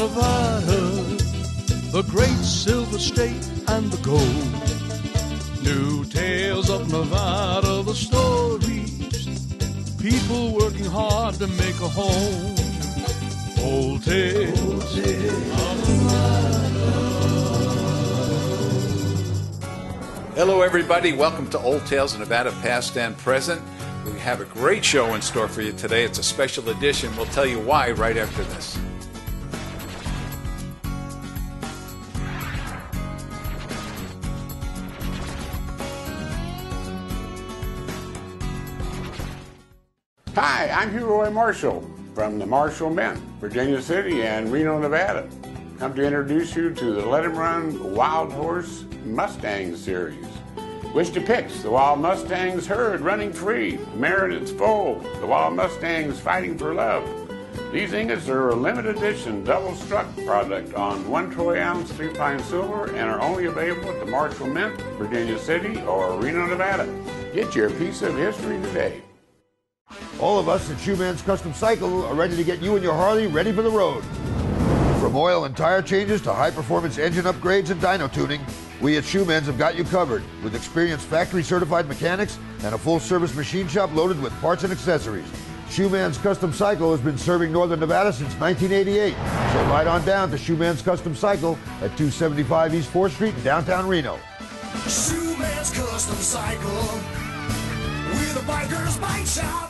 Nevada, the great silver state and the gold. New tales of Nevada, the stories, people working hard to make a home. Old tales of Nevada. Hello everybody, welcome to Old Tales of Nevada, past and present. We have a great show in store for you today. It's a special edition. We'll tell you why right after this. Hi, I'm Hugh Roy Marshall from the Marshall Mint, Virginia City and Reno, Nevada. Come to introduce you to the Let 'em Run Wild Horse Mustang series, which depicts the Wild Mustangs herd running free, mare and its foal, the Wild Mustangs fighting for love. These ingots are a limited edition double-struck product on 1 troy ounce 3-pine silver and are only available at the Marshall Mint, Virginia City or Reno, Nevada. Get your piece of history today. All of us at Shoeman's Custom Cycle are ready to get you and your Harley ready for the road. From oil and tire changes to high-performance engine upgrades and dyno tuning, we at Shoeman's have got you covered with experienced factory-certified mechanics and a full-service machine shop loaded with parts and accessories. Shoeman's Custom Cycle has been serving Northern Nevada since 1988, so ride on down to Shoeman's Custom Cycle at 275 East 4th Street in downtown Reno. Shoeman's Custom Cycle, we're the biker's bike shop.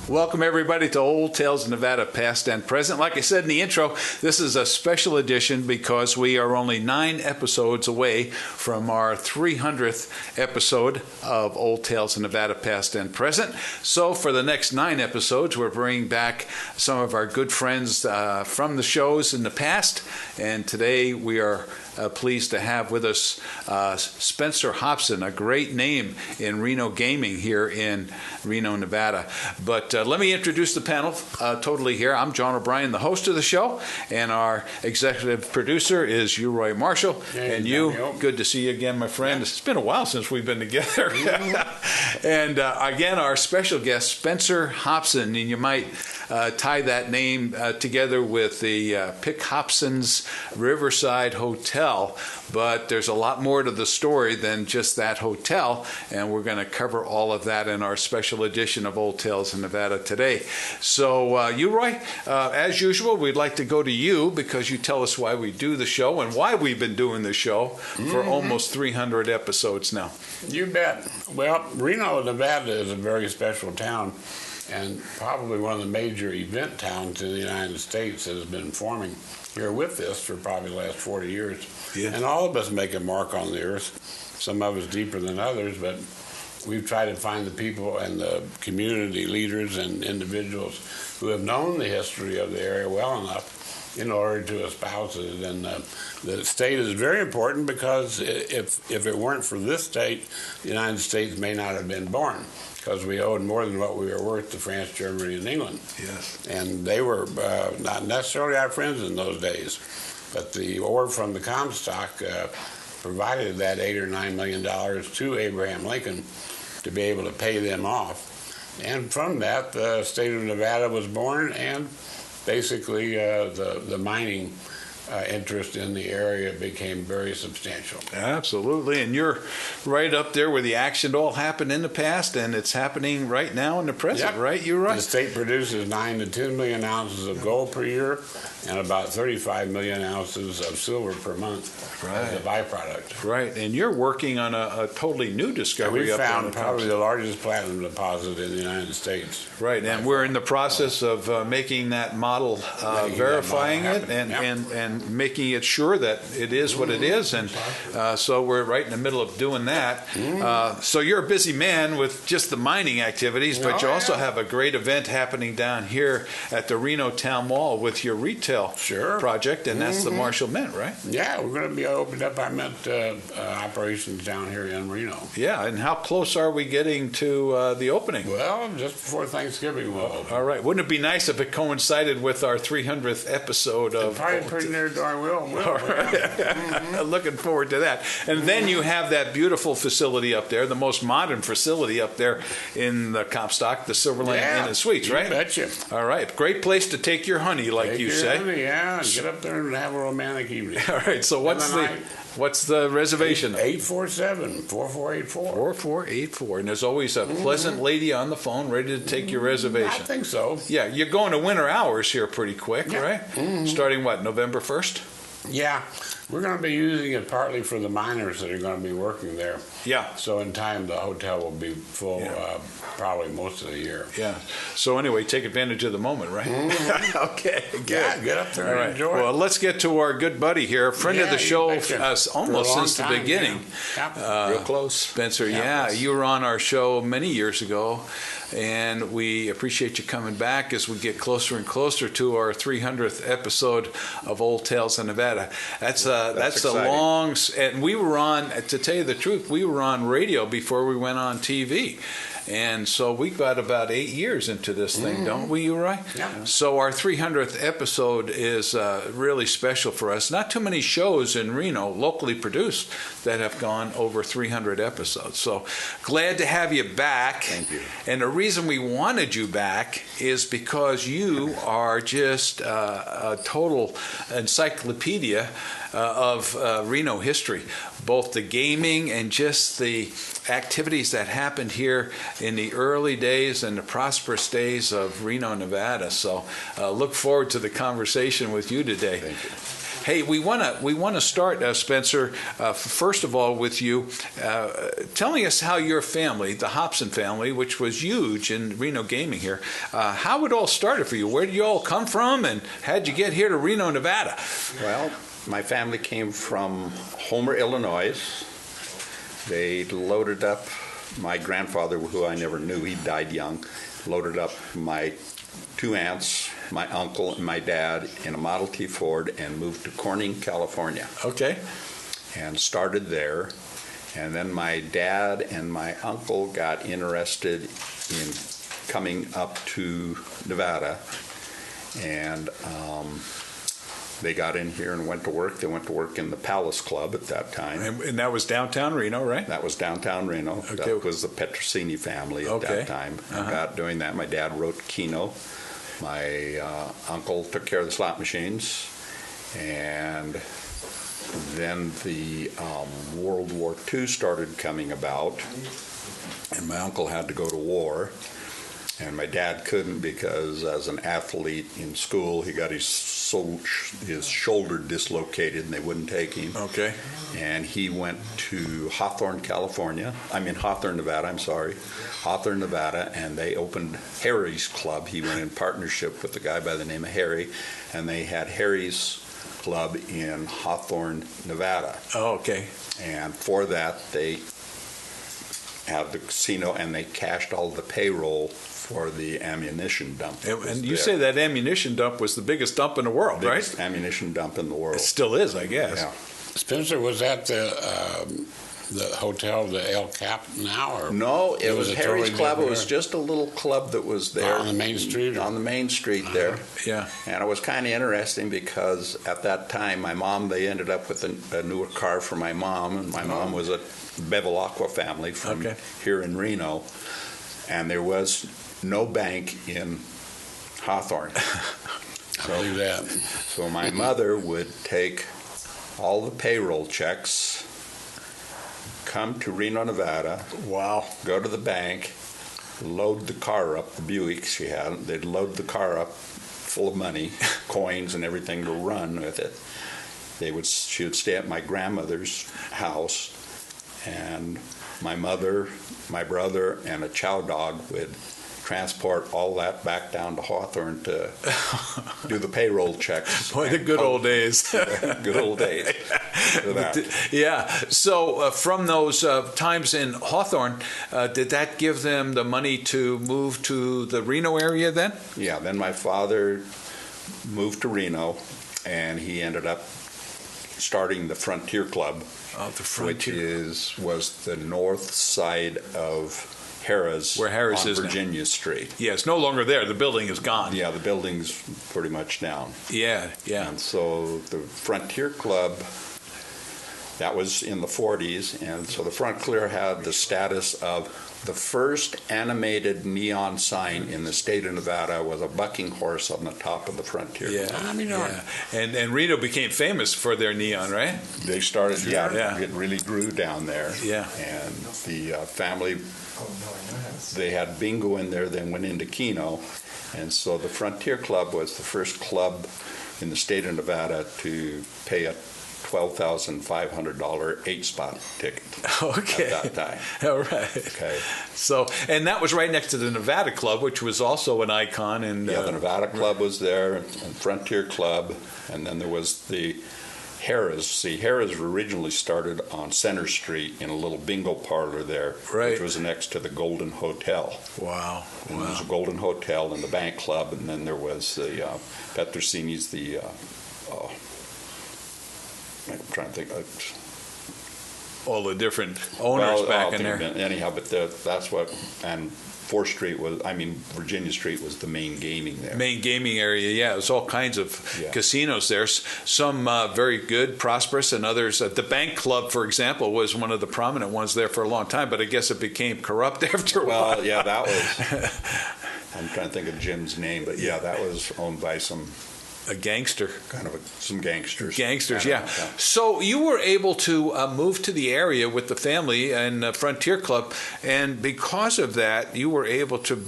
Welcome everybody to Old Tales of Nevada, past and present. Like I said in the intro, this is a special edition because we are only 9 episodes away from our 300th episode of Old Tales of Nevada, past and present. So for the next 9 episodes, we're bringing back some of our good friends from the shows in the past. And today we are pleased to have with us Spencer Hobson, a great name in Reno gaming here in Reno, Nevada. But let me introduce the panel totally here. I'm John O'Brien, the host of the show, and our executive producer is Hugh Roy Marshall. Hey, and you, good to see you again, my friend. Yeah. It's been a while since we've been together. Mm-hmm. And again, our special guest, Spencer Hobson, and you might tie that name together with the Pick Hobson's Riverside Hotel, but there's a lot more to the story than just that hotel, and we're going to cover all of that in our special edition of Old Tales in Nevada today. So, you, Roy, as usual, we'd like to go to you because you tell us why we do the show and why we've been doing the show for almost 300 episodes now. You bet. Well, Reno, Nevada is a very special town and probably one of the major event towns in the United States that has been forming here with this for probably the last 40 years. Yeah. And all of us make a mark on the earth, some of us deeper than others, but we've tried to find the people and the community leaders and individuals who have known the history of the area well enough in order to espouse it. And the state is very important because if it weren't for this state, the United States may not have been born, because we owed more than what we were worth to France, Germany, and England. Yes. And they were not necessarily our friends in those days, but the ore from the Comstock provided that $8 or $9 million to Abraham Lincoln to be able to pay them off. And from that, the state of Nevada was born, and basically the mining interest in the area became very substantial. Absolutely, and you're right up there where the action all happened in the past, and it's happening right now in the present, yep. Right? You're right. The state produces 9 to 10 million ounces of gold per year and about 35 million ounces of silver per month as a byproduct. Right, and you're working on a totally new discovery. We found probably the largest platinum deposit in the United States. Right, and we're in the process of making that model, verifying it, and making it sure that it is what it is, and so we're right in the middle of doing that. So you're a busy man with just the mining activities, but you also have a great event happening down here at the Reno Town Mall with your retail project, and that's the Marshall Mint, right? Yeah, we're going to be opened up our mint operations down here in Reno. Yeah, and how close are we getting to the opening? Well, just before Thanksgiving we'll open. All right. Wouldn't it be nice if it coincided with our 300th episode of... Probably pretty near there, darn well. Looking forward to that. And then you have that beautiful facility up there, the most modern facility up there in the Comstock, the Silverland Inn and Suites, right? Betcha. All right. Great place to take your honey, like Take you your say. honey, yeah, and get up there and have a romantic evening. All right. So what's the reservation? 847-4484. 4484. And there's always a pleasant lady on the phone ready to take your reservation. I think so. Yeah, you're going to winter hours here pretty quick, right? Starting what, November 1st? Yeah, we're going to be using it partly for the miners that are going to be working there. Yeah. So in time, the hotel will be full probably most of the year. Yeah. So anyway, take advantage of the moment, right? Okay, good. Yeah, get up there All right. and enjoy Well, it. let's get to our good buddy here, friend of the you show betcha. almost For a long since the time, beginning. Yeah. Real close. Spencer, you were on our show many years ago, and we appreciate you coming back as we get closer and closer to our 300th episode of Old Tales in Nevada. That's a exciting. long, and we were on, to tell you the truth, we were on radio before we went on TV. And so we got about 8 years into this thing, don't we, Uri? Yeah. So our 300th episode is really special for us. Not too many shows in Reno, locally produced, that have gone over 300 episodes. So glad to have you back. Thank you. And the reason we wanted you back is because you are just a total encyclopedia of Reno history, both the gaming and just the activities that happened here in the early days and the prosperous days of Reno, Nevada. So look forward to the conversation with you today. Thank you. Hey, we want to start, Spencer, first of all with you telling us how your family, the Hobson family, which was huge in Reno gaming here, how it all started for you. Where did you all come from, and how'd you get here to Reno, Nevada? Well, my family came from Homer, Illinois. They loaded up my grandfather, who I never knew, he died young, loaded up my two aunts, my uncle, and my dad in a Model T Ford and moved to Corning, California. Okay. And started there. And then my dad and my uncle got interested in coming up to Nevada. And they got in here and went to work. They went to work in the Palace Club at that time. And that was downtown Reno, right? That was downtown Reno. Okay. That was the Petrosini family at that time. I got doing that. My dad wrote Keno. My uncle took care of the slot machines. And then the World War II started coming about. And my uncle had to go to war. And my dad couldn't because as an athlete in school, he got his shoulder dislocated and they wouldn't take him. Okay. And he went to Hawthorne, Nevada, Hawthorne, Nevada, and they opened Harry's Club. He went in partnership with a guy by the name of Harry, and they had Harry's Club in Hawthorne, Nevada. Oh, okay. And for that, they had the casino, and they cashed all the payroll for the ammunition dump. And you say that ammunition dump was the biggest dump in the world, biggest right? ammunition dump in the world. It still is, I guess. Yeah. Spencer, was that the hotel, the El Cap now? Or No, it was a Harry's totally Club. It was different- just a little club that was there. On the main street? On the main street there. Yeah. And it was kind of interesting because at that time, my mom, they ended up with a newer car for my mom, and my mom was a Bevilacqua family from here in Reno, and there was no bank in Hawthorne. I'll do that. So my mother would take all the payroll checks, come to Reno, Nevada, go to the bank, load the car up, the Buick she had, they'd load the car up full of money, coins and everything to run with it. She would stay at my grandmother's house, and my mother, my brother, and a chow dog would transport all that back down to Hawthorne to do the payroll checks. Boy, the good old days. Good old days. Yeah. So from those times in Hawthorne, did that give them the money to move to the Reno area then? Yeah. Then my father moved to Reno, and he ended up starting the Frontier Club, Oh, the Frontier. which was the north side of Harris, where Harris on is now. Virginia Street. Yeah, it's no longer there. The building is gone. Yeah, the building's pretty much down. Yeah, yeah. And so the Frontier Club, that was in the 40s, and so the Frontier had the status of the first animated neon sign in the state of Nevada was a bucking horse on the top of the Frontier. Yeah. And Reno became famous for their neon, right? They started, it really grew down there. Yeah. And the family, they had bingo in there, then went into Keno. And so the Frontier Club was the first club in the state of Nevada to pay a $12,500 8-spot ticket Okay. at that time. All right. Okay. So, and that was right next to the Nevada Club, which was also an icon. And Yeah, the Nevada Club was there, and Frontier Club, and then there was the Harris. See, Harris originally started on Center Street in a little bingo parlor there, Right. which was next to the Golden Hotel. Wow. And there was a Golden Hotel and the Bank Club, and then there was the Petrosini's, I'm trying to think. All the different owners back in there. Anyhow, but that's what, and 4th Street was, Virginia Street was the main gaming there. Main gaming area, yeah. There's all kinds of casinos there. Some very good, prosperous, and others. The Bank Club, for example, was one of the prominent ones there for a long time, but I guess it became corrupt after a while. Well, yeah, that was, I'm trying to think of Jim's name, but yeah, that was owned by some... A gangster. Some gangsters. Gangsters, yeah. So you were able to move to the area with the family and Frontier Club, and because of that, you were able to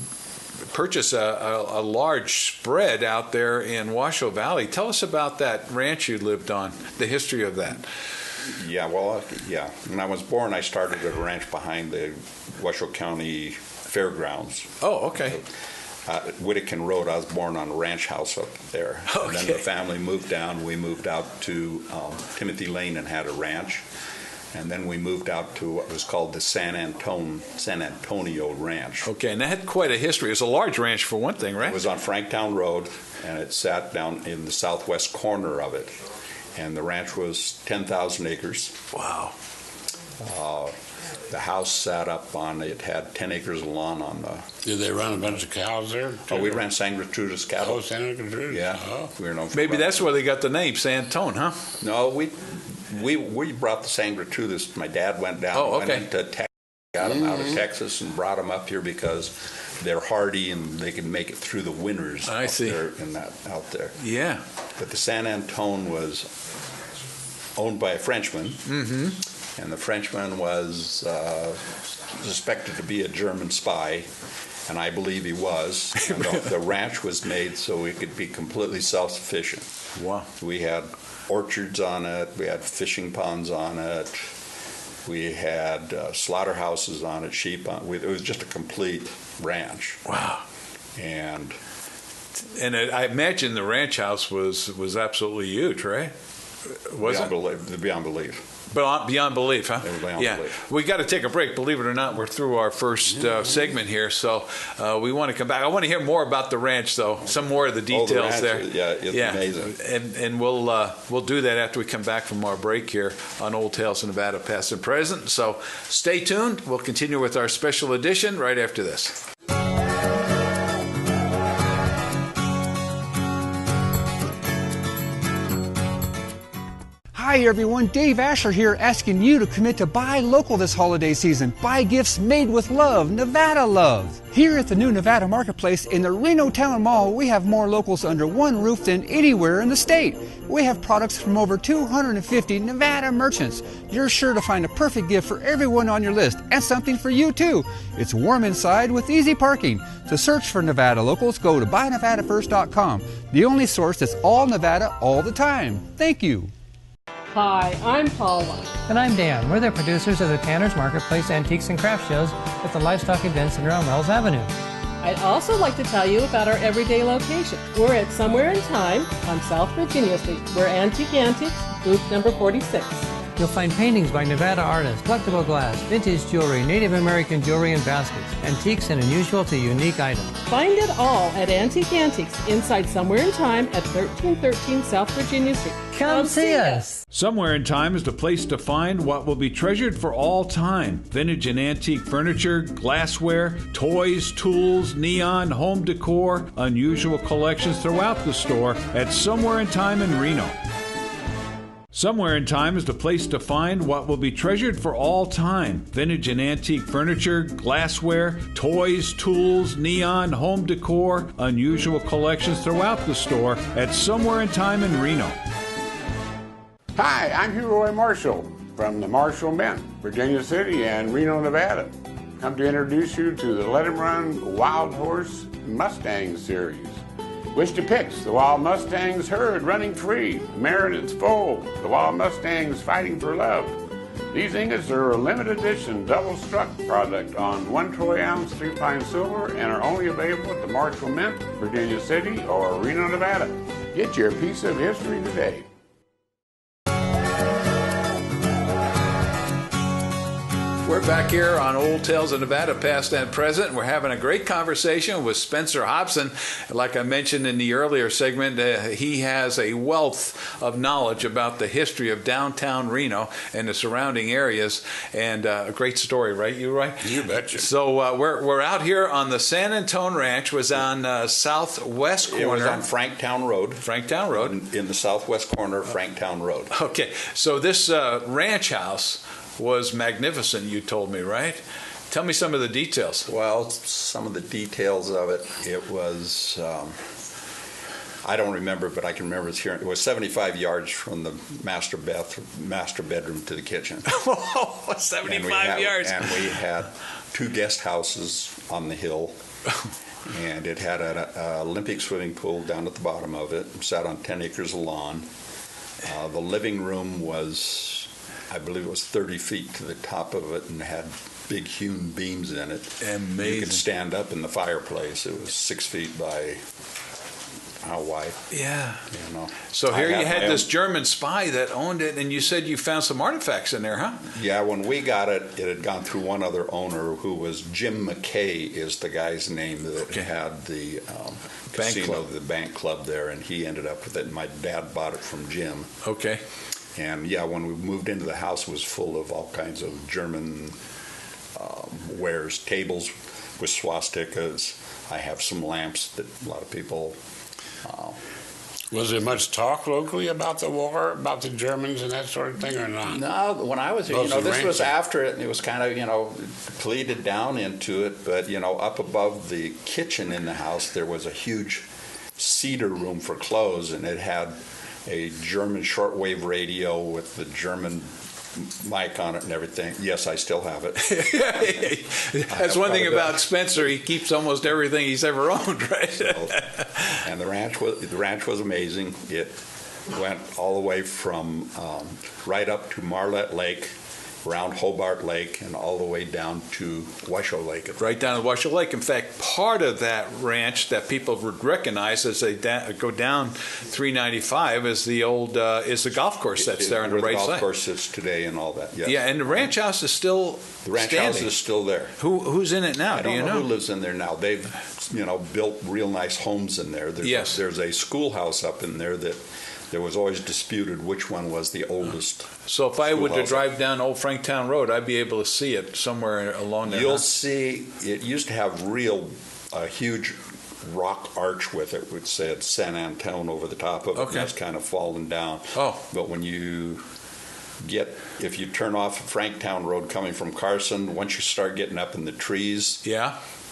purchase a large spread out there in Washoe Valley. Tell us about that ranch you lived on, the history of that. Yeah, well, yeah. When I was born, I started at a ranch behind the Washoe County Fairgrounds. Oh, okay. Whittakin Road. I was born on a ranch house up there. Okay. And then the family moved down. We moved out to Timothy Lane and had a ranch. And then we moved out to what was called the San Antonio Ranch. Okay, and that had quite a history. It was a large ranch for one thing, right? It was on Franktown Road, and it sat down in the southwest corner of it. And the ranch was 10,000 acres. Wow. The house sat up on, it had 10 acres of lawn on the... Did they run a bunch of cows there? Oh, we ran San Gertrudis cattle. Oh, San Gertrudis. Yeah. Oh. We were known for Maybe running. that's where they got the name, San Antone, huh? No, we brought the San Gertrudis. My dad went down. Oh, okay. Went into Texas, got them out of Texas and brought them up here because they're hardy and they can make it through the winters. I see. Out there. Yeah. But the San Antone was owned by a Frenchman. Mm-hmm. And the Frenchman was suspected to be a German spy, and I believe he was. And the ranch was made so it could be completely self-sufficient. Wow. We had orchards on it, we had fishing ponds on it, we had slaughterhouses on it, sheep on it. It was just a complete ranch. Wow. And I imagine the ranch house was absolutely huge, right? Was it? Beyond belief. Beyond belief, huh? Beyond belief. We got to take a break. Believe it or not, we're through our first segment here, so we want to come back. I want to hear more about the ranch, though. Some more of the details there. Yeah, it's amazing. And we'll do that after we come back from our break here on Old Tales of Nevada, Past and Present. So stay tuned. We'll continue with our special edition right after this. Hi everyone, Dave Asher here asking you to commit to buy local this holiday season. Buy gifts made with love, Nevada love. Here at the new Nevada Marketplace in the Reno Town Mall, we have more locals under one roof than anywhere in the state. We have products from over 250 Nevada merchants. You're sure to find a perfect gift for everyone on your list and something for you too. It's warm inside with easy parking. To search for Nevada locals, go to buynevadafirst.com, the only source that's all Nevada all the time. Thank you. Hi, I'm Paula. And I'm Dan. We're the producers of the Tanner's Marketplace Antiques and Craft Shows at the Livestock Event Center on Wells Avenue. I'd also like to tell you about our everyday location. We're at Somewhere in Time on South Virginia Street. We're Antique Antiques, booth number 46. You'll find paintings by Nevada artists, collectible glass, vintage jewelry, Native American jewelry and baskets, antiques and unusual to unique items. Find it all at Antique Antiques inside Somewhere in Time at 1313 South Virginia Street. Come see us. Somewhere in Time is the place to find what will be treasured for all time. Vintage and antique furniture, glassware, toys, tools, neon, home decor, unusual collections throughout the store at Somewhere in Time in Reno. Somewhere in Time is the place to find what will be treasured for all time. Vintage and antique furniture, glassware, toys, tools, neon, home decor, unusual collections throughout the store at Somewhere in Time in Reno. Hi, I'm Hugh Roy Marshall from the Marshall Mint, Virginia City and Reno, Nevada. Come to introduce you to the Let 'em Run Wild Horse Mustang Series, which depicts the Wild Mustangs herd running free, mare and its foal, the Wild Mustangs fighting for love. These ingots are a limited edition double-struck product on 1 troy ounce 3-pine silver and are only available at the Marshall Mint, Virginia City or Reno, Nevada. Get your piece of history today. We're back here on Old Tales of Nevada, past and present. We're having a great conversation with Spencer Hobson. Like I mentioned in the earlier segment, he has a wealth of knowledge about the history of downtown Reno and the surrounding areas, and a great story, right? You right? You betcha. So we're out here on the San Antone Ranch. Was on southwest corner. It was on Franktown Road. Franktown Road. In the southwest corner of Franktown Road. Okay, so this ranch house was magnificent, you told me, right? Tell me some of the details. Well, some of the details of it, it was, I don't remember, but I can remember it's here. It was 75 yards from the master bedroom to the kitchen. 75 yards. And we had 2 guest houses on the hill. And it had an Olympic swimming pool down at the bottom of it. It sat on 10 acres of lawn. The living room was, I believe it was 30 feet to the top of it and had big hewn beams in it. Amazing. You could stand up in the fireplace. It was 6 feet by how wide? Yeah. You know. So here you had this German spy that owned it, and you said you found some artifacts in there, huh? Yeah, when we got it, it had gone through one other owner who was Jim McKay is the guy's name that had the casino, the bank club there, and he ended up with it, and my dad bought it from Jim. Okay. And yeah, when we moved into the house, it was full of all kinds of German wares, tables with swastikas. I have some lamps that a lot of people. Was there much talk locally about the war, about the Germans and that sort of thing, or not? No, when I was here, this was after it, and it was kind of, pleated down into it. But, up above the kitchen in the house, there was a huge cedar room for clothes, and it had a German shortwave radio with the German mic on it and everything. Yes, I still have it. That's one thing about Spencer. He keeps almost everything he's ever owned, right? And the ranch was amazing. It went all the way from right up to Marlette Lake, around Hobart Lake, and all the way down to Washoe Lake. Right down to Washoe Lake. In fact, part of that ranch that people would recognize as they go down 395 is the old is the golf course that's there on the right side. The golf course sits today and all that. Yes. Yeah, and the ranch house is still the ranch standing. house is still there. Who's in it now? I don't know who lives in there now. They've built real nice homes in there. There's a schoolhouse up in there that. There was always disputed which one was the oldest. So if I were to drive down Old Franktown Road, I'd be able to see it somewhere along there. You'll see, it used to have a huge rock arch with it, which said San Antone over the top of it. Okay. And that's kind of fallen down. Oh. But when if you turn off Franktown Road coming from Carson, once you start getting up in the trees,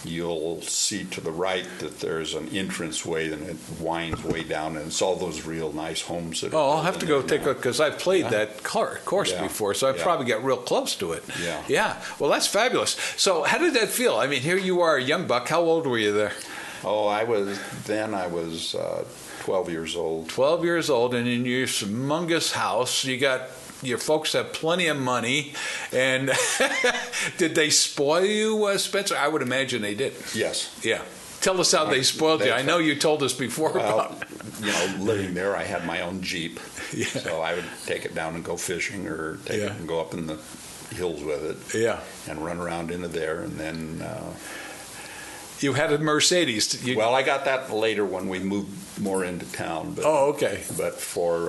you'll see to the right that there's an entranceway and it winds way down, and it's all those real nice homes. That I'll have to go take a look because I've played that course before, so I probably got real close to it. Yeah. Well, that's fabulous. So how did that feel? I mean, here you are, a young buck. How old were you there? Oh, I was 12 years old. 12 years old, and in your humongous house, your folks have plenty of money, and did they spoil you, Spencer? I would imagine they did. Yes. Yeah. Tell us how they spoiled you. I know you told us before about. Living there, I had my own Jeep. Yeah. So I would take it down and go fishing, or take it and go up in the hills with it. Yeah. And run around into there, and then. You had a Mercedes. Well, I got that later when we moved more into town. But, okay. But for...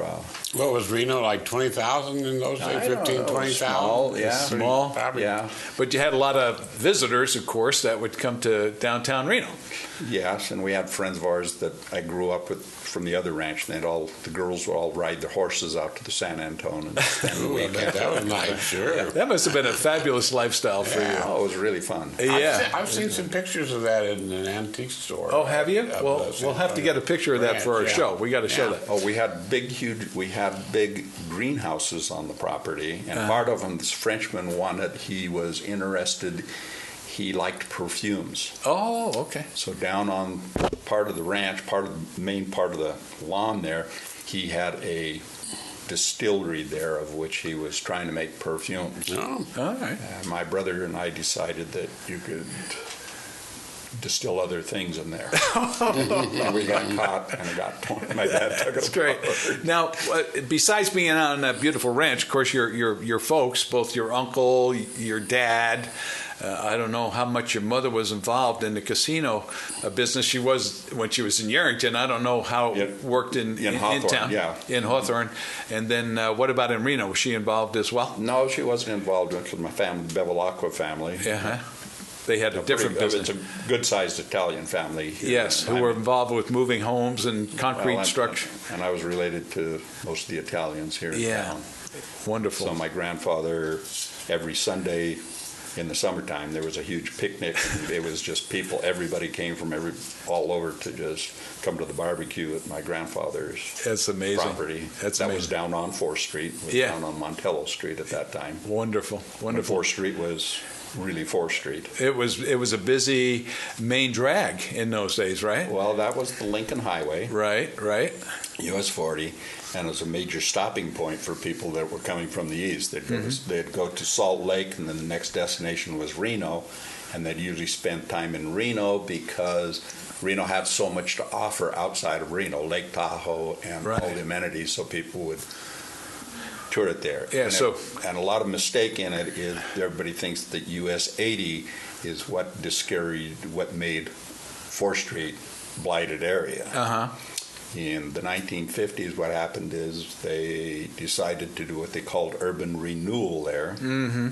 what was Reno, like 20,000 in those days? 15, 20,000? Small, yeah. Small. Probably. Yeah. But you had a lot of visitors, of course, that would come to downtown Reno. Yes, and we had friends of ours that I grew up with from the other ranch. And the girls would all ride their horses out to the San Antonio and spend the weekend. That was nice, sure. Yeah. That must have been a fabulous lifestyle for you. Oh, it was really fun. Yeah. I've seen some pictures of that in an antique store. Oh, have you? Well, we'll have to get a picture of that for our show. We got to show that. Oh, we had big greenhouses on the property, and part of them, this Frenchman wanted. He was interested. He liked perfumes. Oh, okay. So down on part of the ranch, the main part of the lawn there, he had a distillery there of which he was trying to make perfumes. Oh, all right. My brother and I decided that you could distill other things in there. And we got caught, and my dad took it. That's great. Now, besides being on a beautiful ranch, of course, your folks, both your uncle, your dad. I don't know how much your mother was involved in the casino business. She was when she was in Yerington. I don't know how it worked in Hawthorne, town. yeah. In Hawthorne. And then what about in Reno? Was she involved as well? No, she wasn't involved with my family, the Bevilacqua family. Yeah. They had a different business. It's a good-sized Italian family here. Yes, who were involved with moving homes and concrete structure. And I was related to most of the Italians here in town. Wonderful. So my grandfather, every Sunday in the summertime, there was a huge picnic. And it was just people, everybody came from all over to just come to the barbecue at my grandfather's property. That was down on 4th Street. It was down on Montello Street at that time. Wonderful. And 4th Street was really 4th Street. It was a busy main drag in those days, right? Well, that was the Lincoln Highway. Right. US 40, and it was a major stopping point for people that were coming from the east. They'd go to Salt Lake, and then the next destination was Reno, and they'd usually spend time in Reno because Reno had so much to offer outside of Reno, Lake Tahoe and all the amenities, so people would tour it there. Yeah, and a lot of mistake in it is everybody thinks that US 80 is what made 4th Street blighted area. Uh-huh. In the 1950s, what happened is they decided to do what they called urban renewal there. Mm-hmm.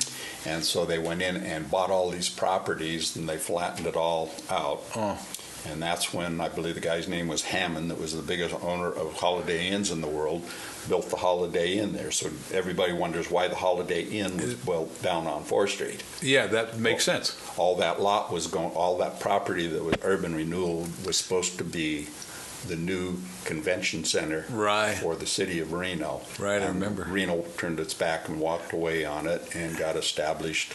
And so they went in and bought all these properties, and they flattened it all out. Oh. And that's when, I believe the guy's name was Hammond, that was the biggest owner of Holiday Inns in the world, built the Holiday Inn there. So everybody wonders why the Holiday Inn was built down on 4th Street. Yeah, that makes sense. All that all that property that was urban renewal was supposed to be the new convention center for the city of Reno. Right, I remember. Reno turned its back and walked away on it and got established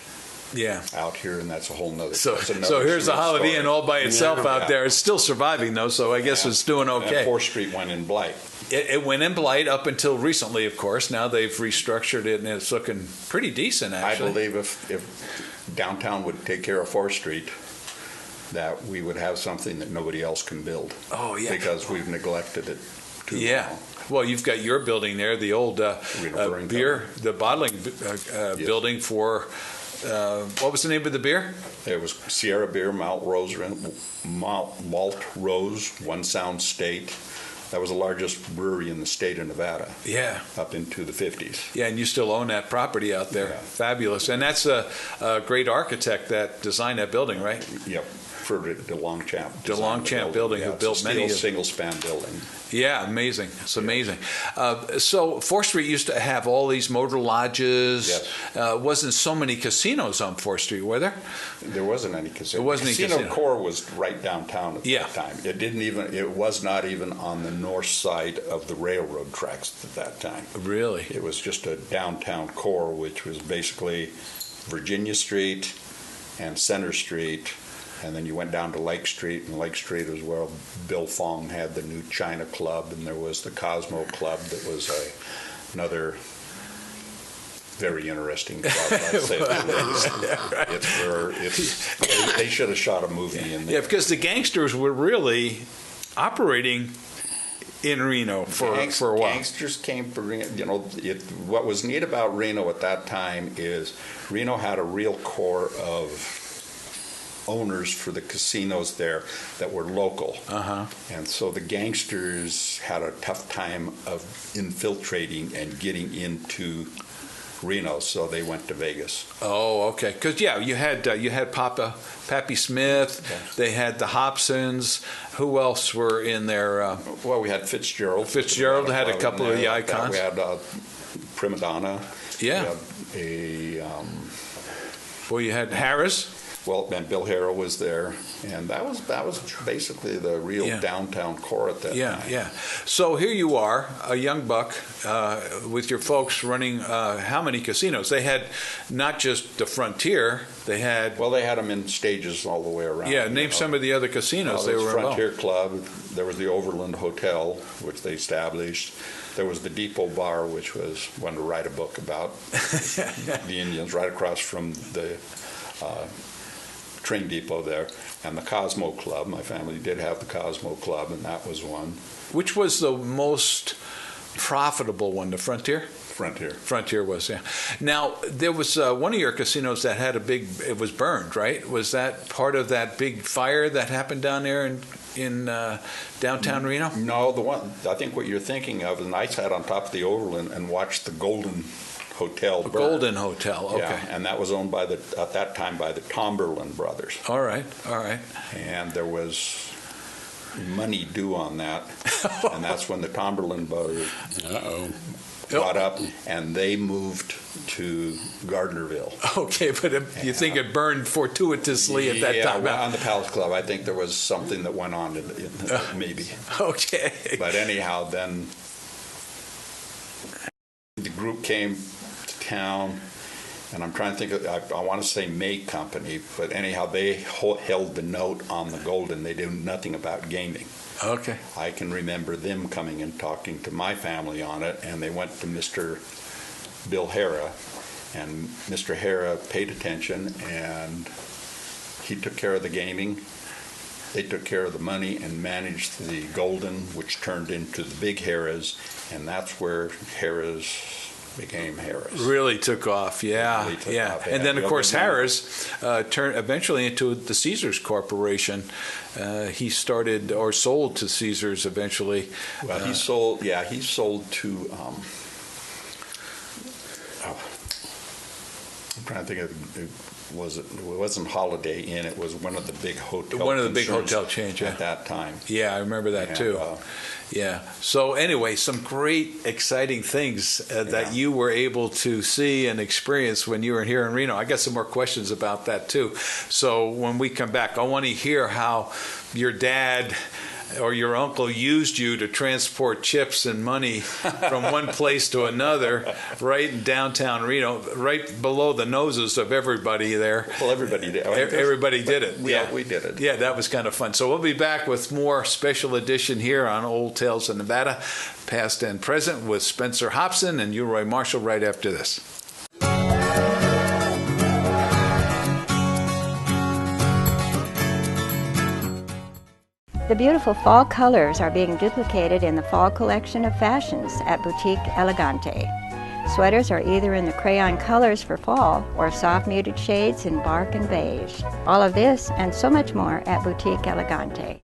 out here, and that's a whole nother. So here's the Holiday Inn all by itself out there. It's still surviving, though, so I guess it's doing okay. And 4th Street went in blight. It went in blight up until recently, of course. Now they've restructured it, and it's looking pretty decent, actually. I believe if downtown would take care of 4th Street, that we would have something that nobody else can build. Oh, yeah. Because we've neglected it too long. Well, you've got your building there, the old beer, the bottling building for, what was the name of the beer? It was Sierra Beer, Malt Rose, One Sound State. That was the largest brewery in the state of Nevada. Yeah. Up into the 50s. Yeah, and you still own that property out there. Yeah. Fabulous. And that's a great architect that designed that building, right? Yep. For the Longchamp. The Longchamp building, who built many of single-span building. Yeah, amazing. It's amazing. So 4th Street used to have all these motor lodges. Yes. Wasn't so many casinos on 4th Street, were there? There wasn't any casino. There wasn't any casino. Core was right downtown at that time. It was not even on the north side of the railroad tracks at that time. Really? It was just a downtown core, which was basically Virginia Street and Center Street. And then you went down to Lake Street, and Lake Street was where Bill Fong had the new China Club, and there was the Cosmo Club that was another very interesting club, I'd say. They should have shot a movie in there. Yeah, because the gangsters were really operating in Reno for a while. Gangsters came for Reno. You know, what was neat about Reno at that time is Reno had a real core of owners for the casinos there that were local. And so the gangsters had a tough time of infiltrating and getting into Reno, so they went to Vegas. Oh, okay. Because you had Pappy Smith. Yeah. They had the Hobsons. Who else were in there? Well, we had Fitzgerald. Fitzgerald had a couple of the icons. We had Prima Donna. Yeah. We had Well, you had Harris. Well, and Bill Harrow was there, and that was basically the real downtown core at that time. Yeah. So here you are, a young buck, with your folks running how many casinos? They had not just the Frontier. They had them in stages all the way around. Yeah, name some of the other casinos they were involved. Frontier Club. There was the Overland Hotel, which they established. There was the Depot Bar, which was one to write a book about the Indians, right across from the train depot there, and the Cosmo Club. My family did have the Cosmo Club, and that was one. Which was the most profitable one, the Frontier? Frontier was, yeah. Now, there was one of your casinos that had it was burned, right? Was that part of that big fire that happened down there in downtown Reno? No, I think what you're thinking of, and I sat on top of the Overland and watched the Golden Hotel burn. Golden Hotel, okay. Yeah, and that was owned at that time by the Tomberlin brothers. All right. And there was money due on that, and that's when the Tomberlin brothers got up, and they moved to Gardnerville. Okay, but you think it burned fortuitously at that time? Yeah, on the Palace Club, I think there was something that went on, maybe. Okay. But anyhow, then the group came town, and I'm trying to think of, I want to say May Company, but anyhow, they held the note on the Golden. They knew nothing about gaming. Okay. I can remember them coming and talking to my family on it, and they went to Mr. Bill Harra, and Mr. Harra paid attention, and he took care of the gaming. They took care of the money and managed the Golden, which turned into the big Harrah's, and that's where Harrah's became Harris. Really took off, yeah. And then, of course, Harris turned eventually into the Caesars Corporation. He started or sold to Caesars eventually. Well, he sold to. I'm trying to think of. It wasn't Holiday Inn. It was one of the big hotel. One of the big hotel chains at that time. Yeah, I remember that too. Yeah. So anyway, some great, exciting things that you were able to see and experience when you were here in Reno. I got some more questions about that too. So when we come back, I want to hear how your dad or your uncle used you to transport chips and money from one place to another, right in downtown Reno, right below the noses of everybody there. Well, everybody did. Everybody did it. Yeah, we did it. Yeah, that was kind of fun. So we'll be back with more special edition here on Old Tales of Nevada, past and present, with Spencer Hobson and Roy Marshall right after this. The beautiful fall colors are being duplicated in the fall collection of fashions at Boutique Elegante. Sweaters are either in the crayon colors for fall or soft muted shades in bark and beige. All of this and so much more at Boutique Elegante.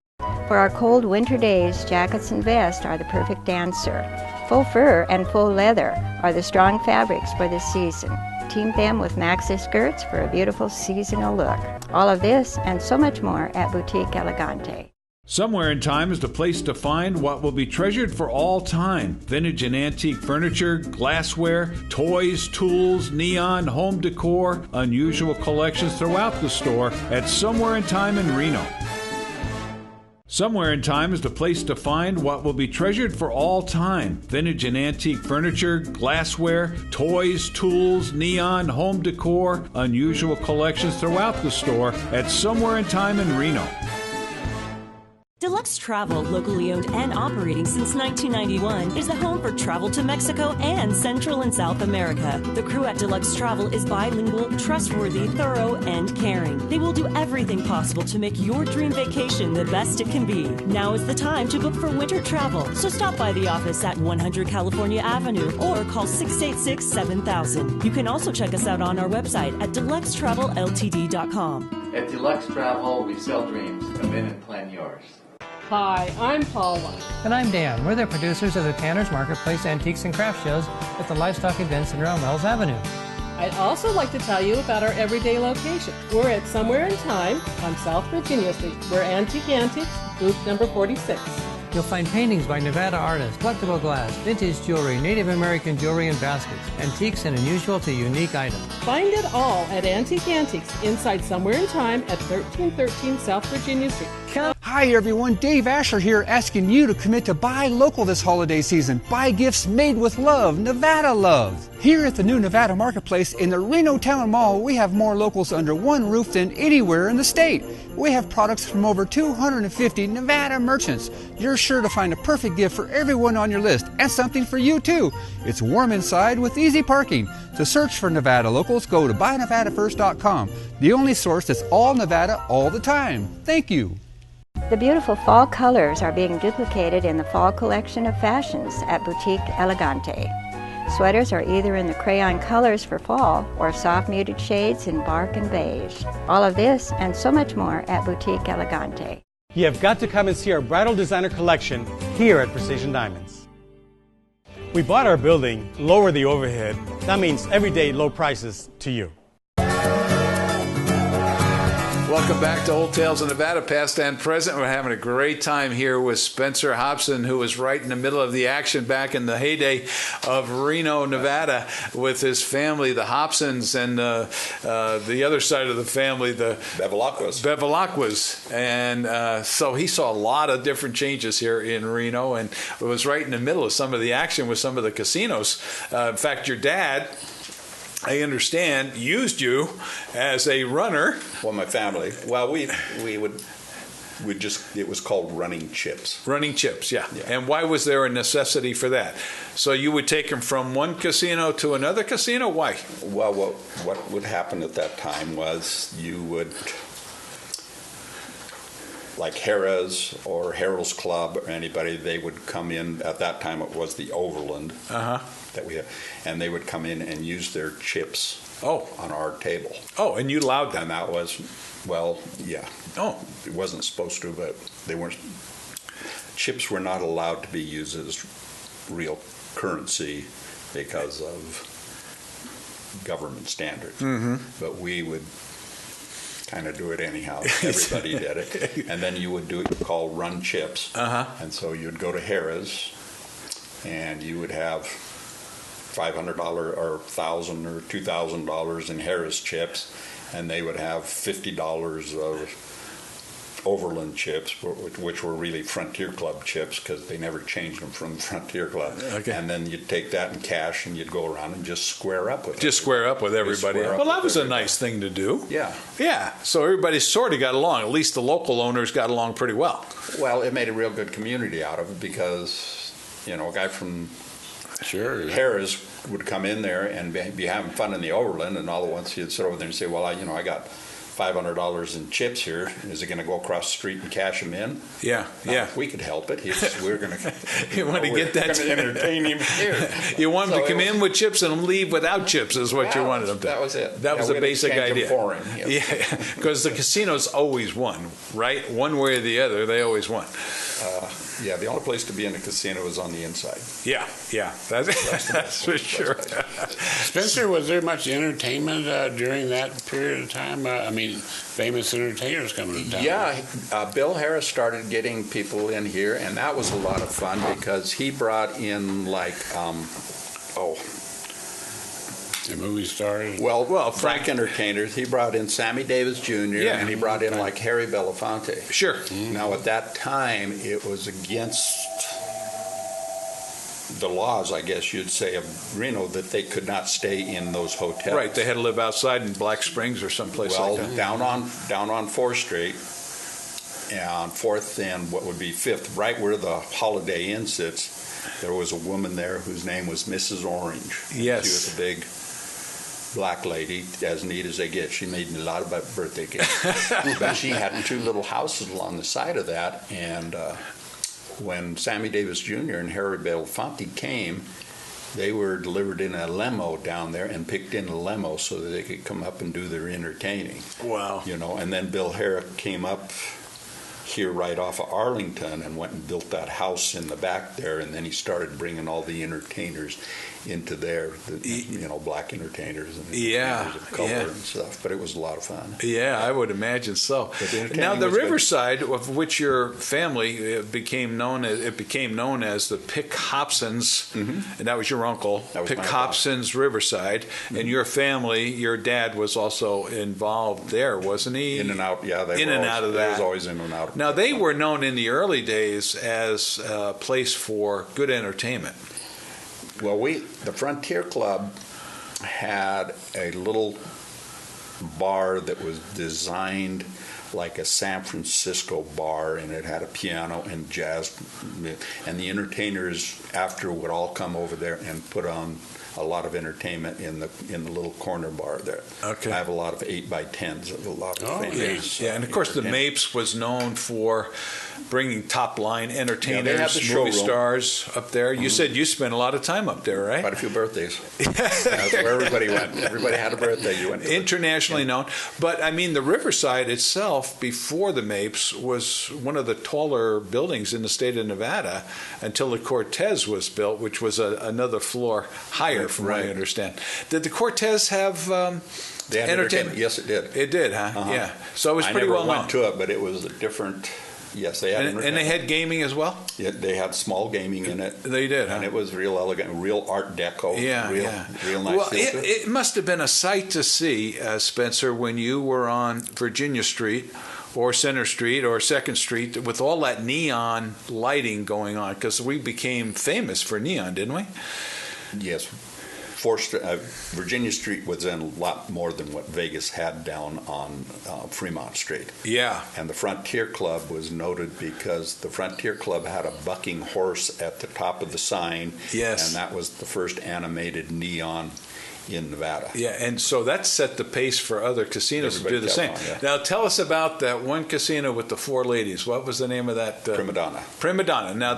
For our cold winter days, jackets and vests are the perfect answer. Faux fur and faux leather are the strong fabrics for this season. Team them with maxi skirts for a beautiful seasonal look. All of this and so much more at Boutique Elegante. Somewhere in Time is the place to find what will be treasured for all time. Vintage and antique furniture, glassware, toys, tools, neon, home decor, unusual collections throughout the store at Somewhere in Time in Reno. Somewhere in Time is the place to find what will be treasured for all time. Vintage and antique furniture, glassware, toys, tools, neon, home decor, unusual collections throughout the store at Somewhere in Time in Reno. Deluxe Travel, locally owned and operating since 1991, is the home for travel to Mexico and Central and South America. The crew at Deluxe Travel is bilingual, trustworthy, thorough, and caring. They will do everything possible to make your dream vacation the best it can be. Now is the time to book for winter travel, so stop by the office at 100 California Avenue or call 686-7000. You can also check us out on our website at deluxetravelLTD.com. At Deluxe Travel, we sell dreams. Come in and plan yours. Hi, I'm Paula. And I'm Dan. We're the producers of the Tanner's Marketplace Antiques and Craft Shows at the Livestock Event Center on Wells Avenue. I'd also like to tell you about our everyday location. We're at Somewhere in Time on South Virginia Street. We're Antique Antiques, booth number 46. You'll find paintings by Nevada artists, collectible glass, vintage jewelry, Native American jewelry and baskets, antiques and unusual to unique items. Find it all at Antique Antiques inside Somewhere in Time at 1313 South Virginia Street. Hi everyone, Dave Asher here asking you to commit to buy local this holiday season. Buy gifts made with love, Nevada love. Here at the new Nevada Marketplace in the Reno Town Mall, we have more locals under one roof than anywhere in the state. We have products from over 250 Nevada merchants. You're sure to find a perfect gift for everyone on your list and something for you too. It's warm inside with easy parking. To search for Nevada locals, go to buynevadafirst.com, the only source that's all Nevada all the time. Thank you. The beautiful fall colors are being duplicated in the fall collection of fashions at Boutique Elegante. Sweaters are either in the crayon colors for fall or soft muted shades in bark and beige. All of this and so much more at Boutique Elegante. You have got to come and see our bridal designer collection here at Precision Diamonds. We bought our building, lower the overhead. That means everyday low prices to you. Welcome back to Old Tales of Nevada, past and present. We're having a great time here with Spencer Hobson, who was right in the middle of the action back in the heyday of Reno, Nevada, with his family, the Hobsons, and the other side of the family, the Bevilacquas. And so he saw a lot of different changes here in Reno, and it was right in the middle of some of the action with some of the casinos. In fact, your dad, I understand, used you as a runner. Well, my family. Well, we just, it was called running chips. Running chips, yeah. And why was there a necessity for that? So you would take them from one casino to another casino? Why? Well, what would happen at that time was you would, like Perez or Harold's Club or anybody, they would come in. At that time, it was the Overland that we had, and they would come in and use their chips on our table. Oh, and you allowed them? And that was, well, yeah. Oh. It wasn't supposed to, but they weren't. Chips were not allowed to be used as real currency because of government standards. Mm-hmm. But we would kind of do it anyhow. Everybody did it. And then you would do it called run chips. And so you'd go to Harrah's and you would have $500 or $1,000 or $2,000 in Harrah's chips, and they would have $50 of Overland chips, which were really Frontier Club chips because they never changed them from Frontier Club. Okay. And then you'd take that in cash and you'd go around and just square up with it. Just square up with everybody. Well, that was a nice thing to do. Yeah. Yeah. So everybody sort of got along. At least the local owners got along pretty well. Well, it made a real good community out of it because, you know, a guy from Perez would come in there and be having fun in the Overland, and all at once he'd sit over there and say, well, I got $500 in chips here. Is it going to go across the street and cash them in? Yeah, yeah. We could help it. We're going to. You want to get that to entertain him here. You want him to come in with chips and leave without chips, is what you wanted him to. That was it. That was the basic idea. For him. Yeah, because the casinos always won, right? One way or the other, they always won. Yeah, the only place to be in a casino is on the inside. Yeah, that's for sure. Spencer, was there much entertainment during that period of time? I mean, famous entertainers coming to town. Yeah, Bill Harris started getting people in here, and that was a lot of fun because he brought in the movie stars. Well, Frank entertainers. He brought in Sammy Davis Jr. and he brought in like Harry Belafonte. Sure. Now at that time, it was against the laws, I guess you'd say, of Reno that they could not stay in those hotels. Right. They had to live outside in Black Springs or someplace like that. Down on 4th Street, on 4th and what would be 5th, right where the Holiday Inn sits, there was a woman there whose name was Mrs. Orange. Yes. She was a big black lady, as neat as they get. She made a lot of birthday cakes. But she had 2 little houses along the side of that, and when Sammy Davis Jr. and Harry Belafonte came, they were delivered in a limo down there and picked in a limo so that they could come up and do their entertaining. Wow. You know, and then Bill Herrick came up here right off of Arlington and went and built that house in the back there, and then he started bringing all the entertainers into there, black entertainers and entertainers of color and stuff. But it was a lot of fun. Yeah, I would imagine so. Now, the Riverside, of which your family became known as the Pick Hobsons, and that was your uncle, Pick Hobson's Riverside, and your family, your dad was also involved there, wasn't he? In and out, yeah. They was always in and out. Now, they were known in the early days as a place for good entertainment. Well, the Frontier Club had a little bar that was designed like a San Francisco bar, and it had a piano and jazz, and the entertainers after would all come over there and put on a lot of entertainment in the little corner bar there. Okay. I have a lot of 8x10s of a lot of famous. Yeah, and of course the Mapes was known for bringing top line entertainers, movie stars up there. You said you spent a lot of time up there, right? Quite a few birthdays. That's where everybody went. Everybody had a birthday. You went to internationally known. But I mean, the Riverside itself, before the Mapes, was one of the taller buildings in the state of Nevada until the Cortez was built, which was another floor higher, from what I understand. Did the Cortez have they had entertainment? Yes, it did. It did, huh? Yeah. So it was pretty well known. I never went to it, but it was a different. Yes, they had. And they had gaming as well? Yeah, they had small gaming in it. They did, and it was real elegant, real Art Deco. Real nice. Well, it must have been a sight to see, Spencer, when you were on Virginia Street or Center Street or 2nd Street with all that neon lighting going on, because we became famous for neon, didn't we? Yes. Virginia Street was in a lot more than what Vegas had down on Fremont Street. Yeah. And the Frontier Club was noted because the Frontier Club had a bucking horse at the top of the sign. Yes. And that was the first animated neon in Nevada. Yeah, and so that set the pace for other casinos to do the same. Now, tell us about that one casino with the 4 ladies. What was the name of that? Prima Donna. Prima Donna. Now,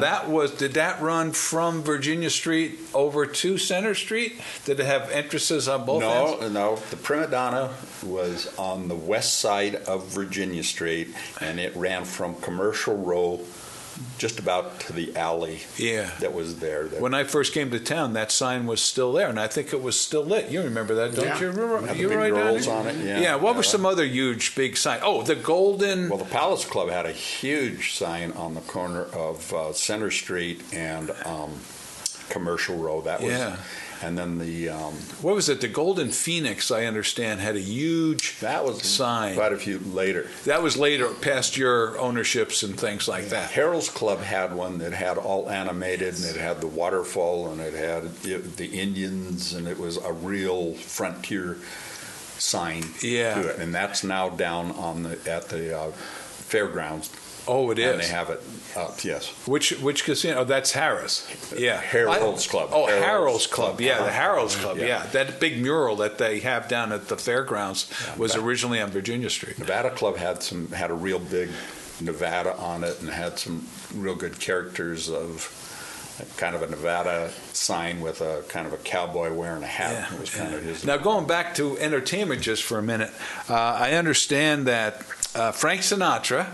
did that run from Virginia Street over to Center Street? Did it have entrances on both ends? No. The Prima Donna was on the west side of Virginia Street, and it ran from Commercial Row just about to the alley that was there. When I first came to town, that sign was still there, and I think it was still lit. You remember that, don't you? Remember? You were right girls on it. Yeah. What were some other huge, big signs? Oh, the Golden. Well, the Palace Club had a huge sign on the corner of Center Street and Commercial Row. That was. And then the what was it? The Golden Phoenix, I understand, had a huge sign. Quite a few later. That was later, past your ownerships and things like that. Harold's Club had one that had all animated, and it had the waterfall, and it had the Indians, and it was a real frontier sign to it. And that's now down at the fairgrounds. Oh, it is. And they have it up, yes. Which casino? Oh, that's Harris. Yeah. Harold's Club. Oh, Harold's Club. Yeah, the Harold's Club. Yeah. That big mural that they have down at the fairgrounds was originally on Virginia Street. Nevada Club had a real big Nevada on it and had some real good characters of kind of a Nevada sign with a kind of a cowboy wearing a hat. It was kind of his. Now, going back to entertainment just for a minute, I understand that Frank Sinatra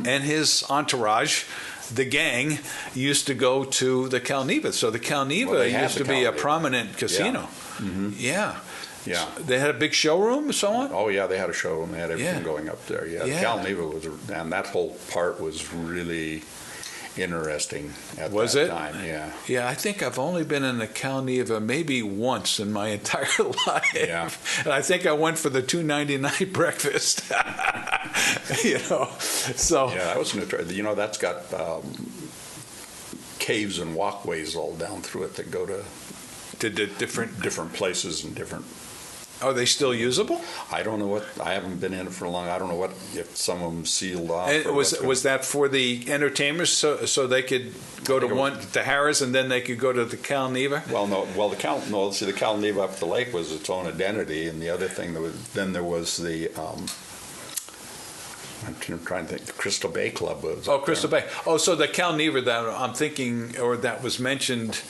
and his entourage, the gang, used to go to the Calneva. So the Calneva used to be a prominent casino. Yeah. Yeah. They had a big showroom and so on? Oh, yeah, they had a showroom. They had everything going up there. Yeah. Calneva and that whole part was really interesting at that time. Yeah, I think I've only been in the Calneva maybe once in my entire life. Yeah. And I think I went for the $2.99 breakfast. So yeah, that was that's got caves and walkways all down through it that go to different places and different Are they still usable? I don't know what. I haven't been in it for long. I don't know what if some of them sealed off. And was that for the entertainers, so they could go to Harris and then they could go to the Cal Neva? Well, no. Well, the Cal Neva up the lake was its own identity, and the other thing there was the. I'm trying to think. The Crystal Bay Club was. Oh, Crystal Bay. Oh, so the Cal Neva that I'm thinking, or that was mentioned.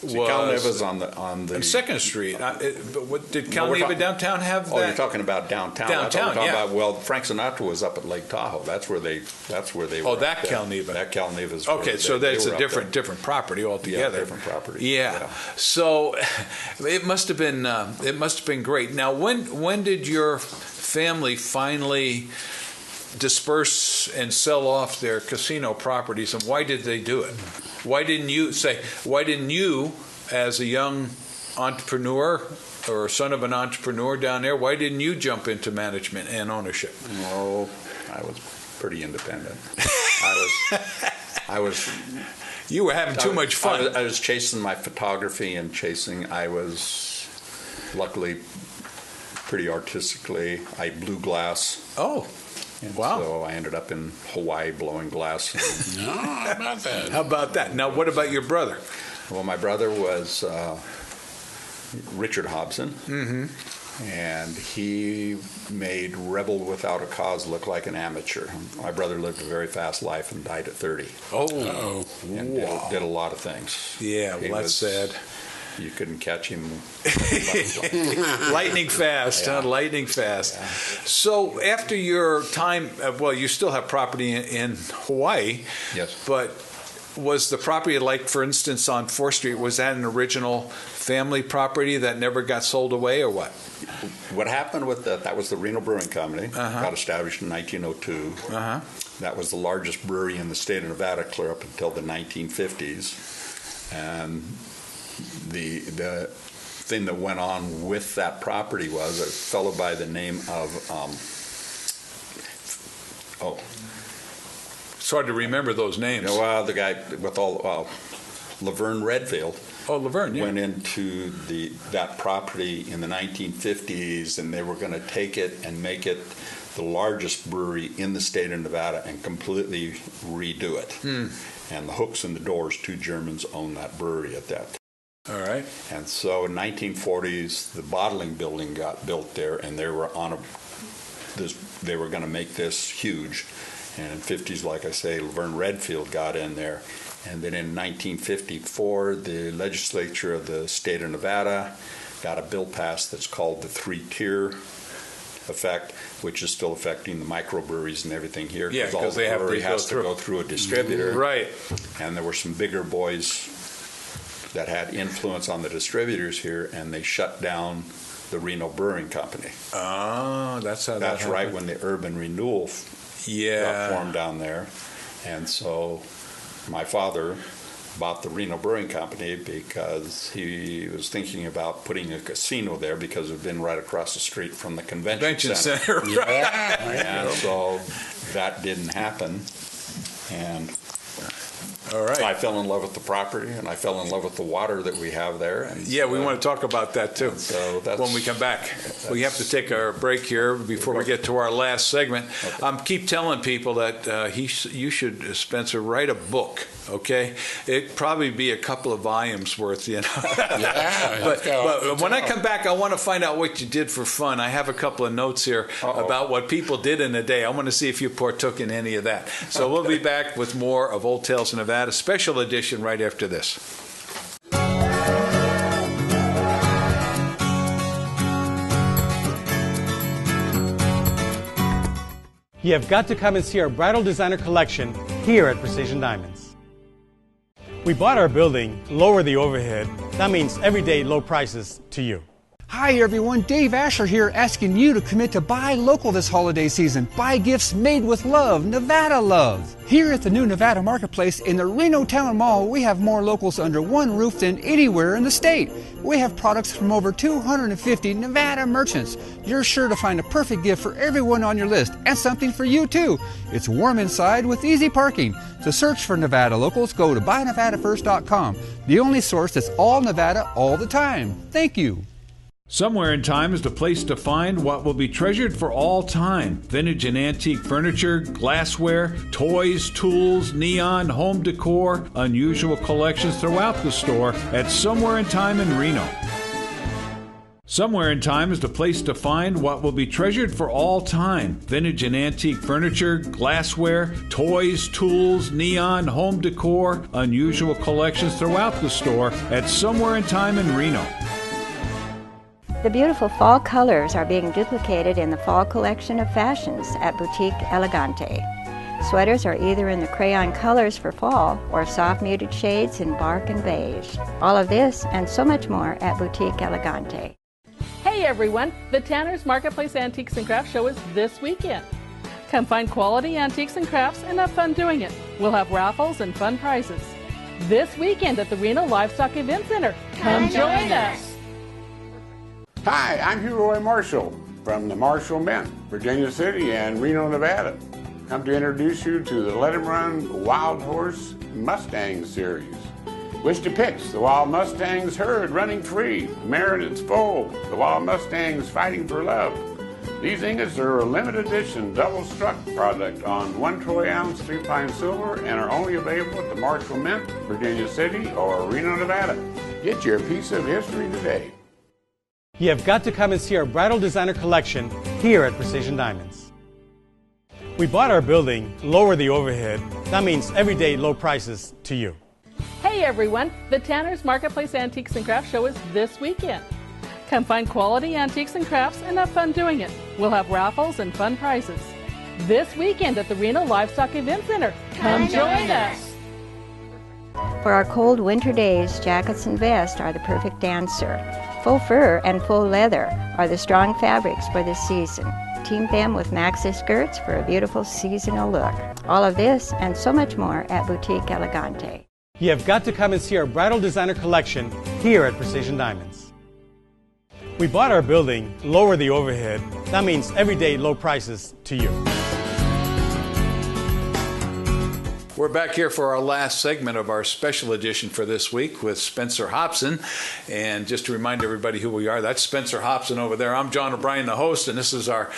Cal Neva's on the 2nd Street. But did Cal Neva downtown have that? Oh, you're talking about downtown. Downtown, about, well, Frank Sinatra was up at Lake Tahoe. That's where they were. Oh, that Cal Neva. That Cal Neva's. Okay, so that's a different property altogether. Yeah, different property. Yeah. So it must have been great. Now, when did your family finally disperse and sell off their casino properties, and why did they do it? Why didn't you, as a young entrepreneur or son of an entrepreneur down there, why didn't you jump into management and ownership? Oh, I was pretty independent. I was. You were having too much fun. I was chasing my photography and I was luckily pretty artistically. I blew glass. Oh. And wow. So I ended up in Hawaii blowing glass. How about that? How about that? Now, what about your brother? Well, my brother was Richard Hobson. Mm-hmm. And he made Rebel Without a Cause look like an amateur. My brother lived a very fast life and died at 30. Oh. And did a lot of things. Yeah, well, that's sad. You couldn't catch him. Lightning fast, yeah. Huh? Lightning fast. Yeah. So after your time, well, you still have property in Hawaii. Yes. But was the property, like, for instance, on 4th Street, was that an original family property that never got sold away, or what? What happened with that was the Reno Brewing Company. Got established in 1902. Uh-huh. That was the largest brewery in the state of Nevada clear up until the 1950s. And the thing that went on with that property was a fellow by the name of it's hard to remember those names. Well, the guy with Laverne Redfield. Oh, Laverne, yeah. Went into that property in the 1950s, and they were going to take it and make it the largest brewery in the state of Nevada and completely redo it. And the Hooks and the Doors, two Germans, owned that brewery at that time. All right. And so in 1940s, the bottling building got built there, and they were they were going to make this huge. And in 50s, like I say, Laverne Redfield got in there. And then in 1954, the legislature of the state of Nevada got a bill passed that's called the three-tier effect, which is still affecting the microbreweries and everything here. Yeah, because they have to go through a distributor. Right. And there were some bigger boys that had influence on the distributors here, and they shut down the Brewing Company. Oh, that's how That's right when the urban renewal got formed down there. And so my father bought the Reno Brewing Company because he was thinking about putting a casino there because it had been right across the street from the convention center. And so that didn't happen. And all right. I fell in love with the property, and I fell in love with the water that we have there. And we want to talk about that too. So when we come back, we have to take our break here before we get to our last segment. Okay. Keep telling people that you should, Spencer, write a book. Okay, it'd probably be a couple of volumes worth, you know. But when I come back, I want to find out what you did for fun. I have a couple of notes here about what people did in a day. I want to see if you partook in any of that. So we'll be back with more of Old Tales of Nevada, special edition, right after this. You have got to come and see our bridal designer collection here at Precision Diamonds. We bought our building, lower the overhead. That means everyday low prices to you. Hi everyone, Dave Asher here asking you to commit to buy local this holiday season. Buy gifts made with love, Nevada love. Here at the new Nevada Marketplace in the Reno Town Mall, we have more locals under one roof than anywhere in the state. We have products from over 250 Nevada merchants. You're sure to find a perfect gift for everyone on your list, and something for you too. It's warm inside with easy parking. To search for Nevada locals, go to buynevadafirst.com, the only source that's all Nevada all the time. Thank you. Somewhere in Time is the place to find what will be treasured for all time. Vintage and antique furniture, glassware, toys, tools, neon, home decor, unusual collections throughout the store at Somewhere in Time in Reno. Somewhere in Time is the place to find what will be treasured for all time. Vintage and antique furniture, glassware, toys, tools, neon, home decor, unusual collections throughout the store at Somewhere in Time in Reno. The beautiful fall colors are being duplicated in the fall collection of fashions at Boutique Elegante. Sweaters are either in the crayon colors for fall or soft muted shades in bark and beige. All of this and so much more at Boutique Elegante. Hey everyone, the Tanner's Marketplace Antiques and Crafts Show is this weekend. Come find quality antiques and crafts and have fun doing it. We'll have raffles and fun prizes. This weekend at the Reno Livestock Event Center. Come join us. Hi, I'm Hugh Roy Marshall from the Marshall Mint, Virginia City and Reno, Nevada. I'm to introduce you to the Let 'em Run Wild Horse Mustang Series, which depicts the Wild Mustangs herd running free, mare and its foal, the Wild Mustangs fighting for love. These ingots are a limited edition double-struck product on 1 troy ounce 3-pine silver and are only available at the Marshall Mint, Virginia City or Reno, Nevada. Get your piece of history today. You have got to come and see our bridal designer collection here at Precision Diamonds. We bought our building, lower the overhead. That means everyday low prices to you. Hey everyone, the Tanner's Marketplace Antiques and Crafts Show is this weekend. Come find quality antiques and crafts and have fun doing it. We'll have raffles and fun prizes. This weekend at the Reno Livestock Event Center. Come join us. For our cold winter days, jackets and vests are the perfect answer. Faux fur and faux leather are the strong fabrics for this season. Team them with maxi skirts for a beautiful seasonal look. All of this and so much more at Boutique Elegante. You have got to come and see our bridal designer collection here at Precision Diamonds. We bought our building, lower the overhead. That means everyday low prices to you. We're back here for our last segment of our special edition for this week with Spencer Hobson. And just to remind everybody who we are, that's Spencer Hobson over there. I'm John O'Brien, the host, and this is our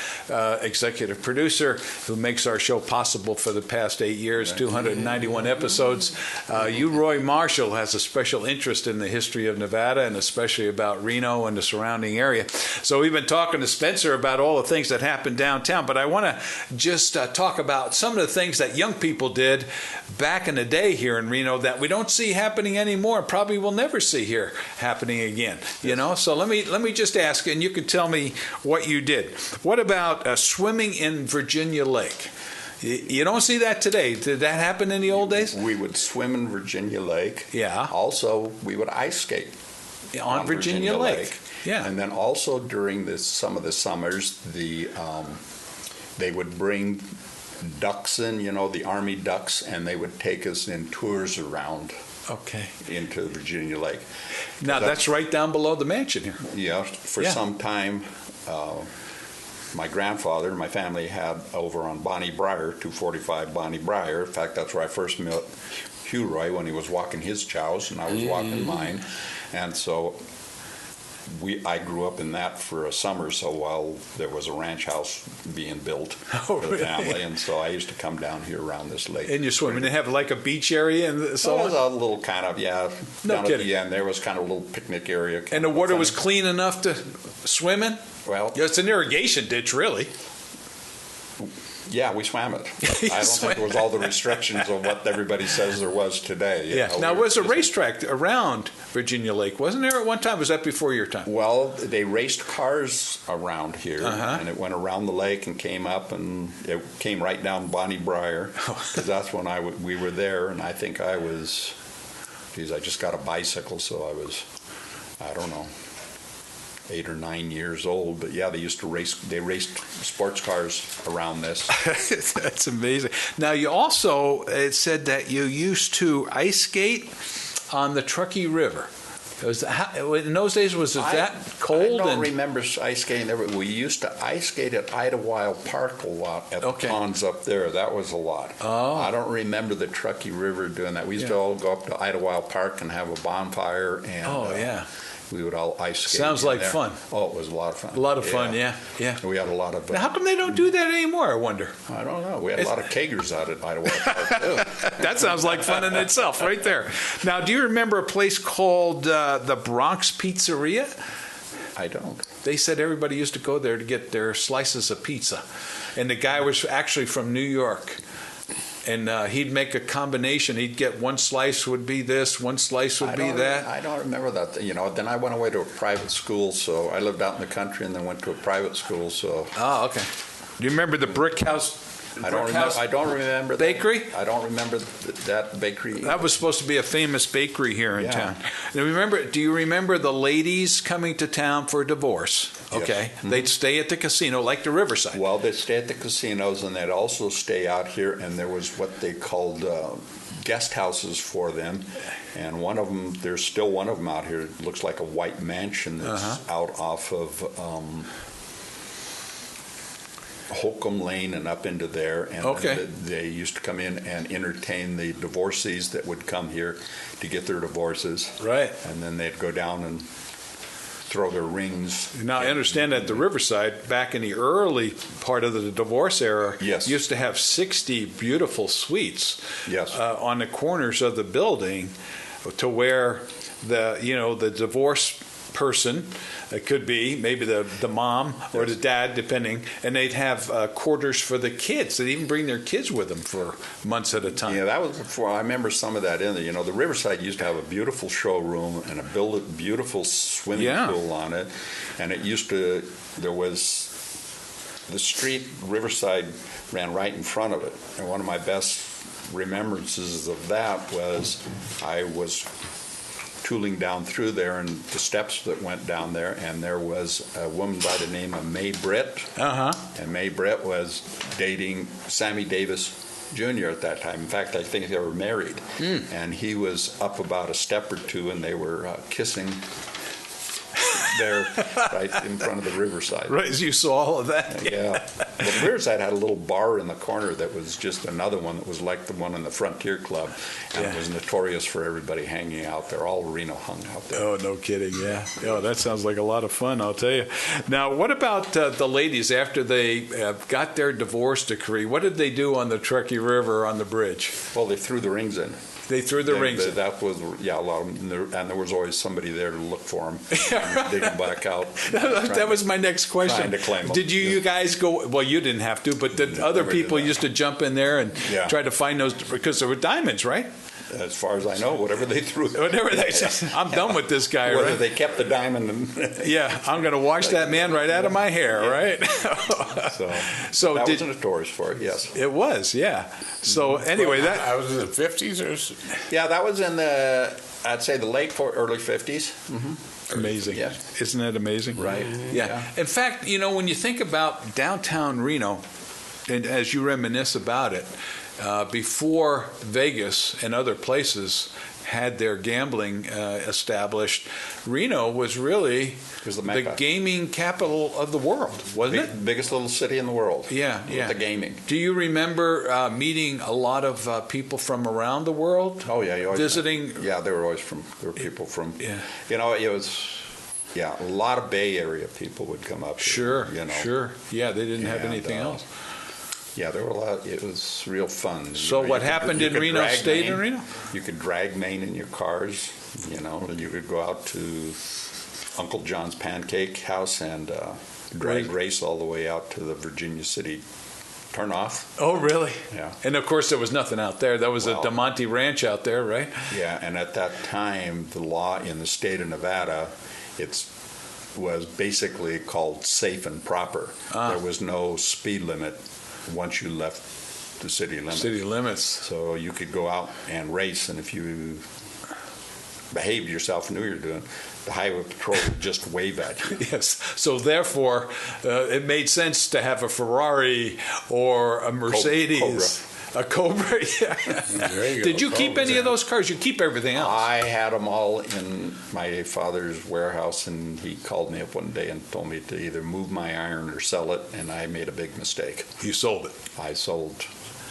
executive producer who makes our show possible for the past 8 years, 291 episodes. Roy Marshall has a special interest in the history of Nevada and especially about Reno and the surrounding area. So we've been talking to Spencer about all the things that happened downtown, but I want to just talk about some of the things that young people did back in the day here in Reno that we don't see happening anymore and probably will never see here happening again. You know, so let me just ask, and you can tell me what you did. What about swimming in Virginia Lake? You don't see that today. Did that happen in the old days? We would swim in Virginia Lake. Yeah. Also, we would ice skate on Virginia Lake. Yeah. And then also during some of the summers, they would bring ducks in, you know, the Army ducks, and they would take us in tours around into Virginia Lake. Now, that's right down below the mansion here. Yeah, for some time, my grandfather and my family had over on Bonnie Briar, 245 Bonnie Briar. In fact, that's where I first met Hugh Roy when he was walking his chows and I was walking mine. And so I grew up in that for a summer, so while there was a ranch house being built for the family, and so I used to come down here around this lake. And you're swimming and have like a beach area and so on? It was a little kind of, no kidding. At the end there was kind of a little picnic area. And the water was clean enough to swim in? Well, it's an irrigation ditch, really. Yeah, we swam it. I don't think there was all the restrictions of what everybody says there was today. Yeah. Now, there was a racetrack around Virginia Lake, wasn't there at one time? Was that before your time? Well, they raced cars around here, and it went around the lake and came up, and it came right down Bonnie Briar, because that's when we were there, and I think I was, I just got a bicycle, so I was, I don't know, 8 or 9 years old, but yeah, they raced sports cars around this. That's amazing. Now, you also, it said that you used to ice skate on the Truckee River. In those days, was it that cold? I don't remember ice skating there. We used to ice skate at Idlewild Park a lot at the ponds up there. That was a lot. Oh. I don't remember the Truckee River doing that. We used to all go up to Idlewild Park and have a bonfire. And, We would all ice skate. Sounds like there. fun. Oh, it was a lot of fun. A lot of fun, yeah. We had a lot of... Now, how come they don't do that anymore, I wonder? I don't know. We had a lot of kegers out at Idaho Park, too. That sounds like fun in itself, right there. Now, do you remember a place called the Bronx Pizzeria? I don't. They said everybody used to go there to get their slices of pizza. And the guy was actually from New York. And he'd make a combination. He'd get one slice would be this, one slice would be that. I don't remember that. Then I went away to a private school, so I lived out in the country and then went to a private school. So. Oh, okay. Do you remember the Brick House? I don't remember bakery. I don't remember that bakery. That was supposed to be a famous bakery here in town. Now, do you remember the ladies coming to town for a divorce? Yes. Okay, they'd stay at the casino, like the Riverside. Well, they'd stay at the casinos, and they'd also stay out here. And there was what they called guest houses for them. And one of them, there's still one of them out here. It looks like a white mansion that's out off of. Holcomb Lane and up into there, and they used to come in and entertain the divorcees that would come here to get their divorces. Right. And then they'd go down and throw their rings. Now, I understand that the Riverside, back in the early part of the divorce era, used to have 60 beautiful suites on the corners of the building, to where the divorce person, it could be maybe the mom or the dad, depending, and they'd have quarters for the kids. They'd even bring their kids with them for months at a time. Yeah, that was before. I remember some of that in there. The Riverside used to have a beautiful showroom and a beautiful swimming pool on it, and it used to. There was the street Riverside ran right in front of it, and one of my best remembrances of that was I was tooling down through there and the steps that went down there, and there was a woman by the name of Mae Britt. And Mae Britt was dating Sammy Davis Jr. at that time. In fact, I think they were married. And he was up about a step or two, and they were kissing there right in front of the Riverside. Right, as you saw all of that. Yeah. Well, the Riverside had a little bar in the corner that was just another one that was like the one in the Frontier Club, and it was notorious for everybody hanging out there. All Reno hung out there. Oh, no kidding, yeah. Oh, that sounds like a lot of fun, I'll tell you. Now, what about the ladies after they got their divorce decree? What did they do on the Truckee River on the bridge? Well, they threw the rings in. They threw the rings in. That was, a lot of them, and there was always somebody there to look for them, dig them back out. That was my next question. Trying to claim them. Did you guys go, well, you didn't have to, but did other people used to jump in there and try to find those, because there were diamonds, right? As far as I know, whatever they threw. Whatever they said, I'm done with this guy, Whether right? they kept the diamond. I'm going to wash that man right out of my hair, right? So that was notorious for it, yes. It was, yeah. So anyway, that was in the 50s or? Yeah, that was in I'd say the late early 50s. Amazing. Yeah. Isn't that amazing? Right. Yeah. In fact, when you think about downtown Reno, and as you reminisce about it, before Vegas and other places had their gambling established, Reno was really the gaming capital of the world, wasn't it? Biggest little city in the world. Yeah. With the gaming. Do you remember meeting a lot of people from around the world? Oh, yeah. Visiting? Yeah, there were people from, it was... Yeah, a lot of Bay Area people would come up. Sure. Yeah, they didn't have anything else. Yeah, there were a lot. It was real fun. So what happened in Reno stayed in Reno? You could drag Maine in your cars, and you could go out to Uncle John's Pancake House and drag race all the way out to the Virginia City turnoff. Oh, really? Yeah. And of course, there was nothing out there. That was a DeMonte Ranch out there, right? Yeah, and at that time, the law in the state of Nevada, was basically called safe and proper. There was no speed limit once you left the city limits. So you could go out and race, and if you behaved yourself and knew you were doing, the highway patrol would just wave at you. Yes. So therefore, it made sense to have a Ferrari or a Mercedes. A Cobra, yeah. Did you keep any of those cars? You keep everything else. I had them all in my father's warehouse, and he called me up one day and told me to either move my iron or sell it, and I made a big mistake. You sold it? I sold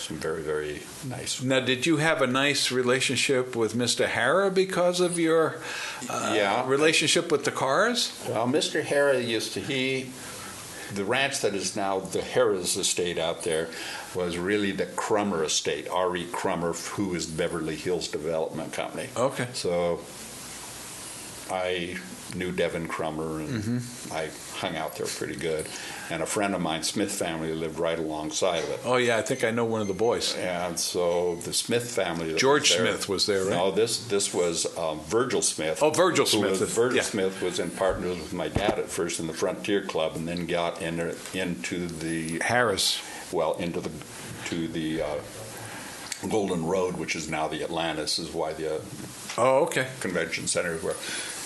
some very, very nice. Now, did you have a nice relationship with Mr. Hara because of your relationship with the cars? Well, Mr. Hara the ranch that is now the Harris estate out there was really the Crummer estate, R.E. Crummer, who is Beverly Hills Development Company. Okay. So I knew Devin Crummer, and I hung out there pretty good. And a friend of mine, Smith family, lived right alongside of it. Oh, yeah, I think I know one of the boys. And so the Smith family... George Smith was there, right? No, this was Virgil Smith. Oh, Virgil Smith. Virgil Smith was in partners with my dad at first in the Frontier Club, and then got into the... Harris. Well, into the Golden Road, which is now the Atlantis, is why the convention center is where...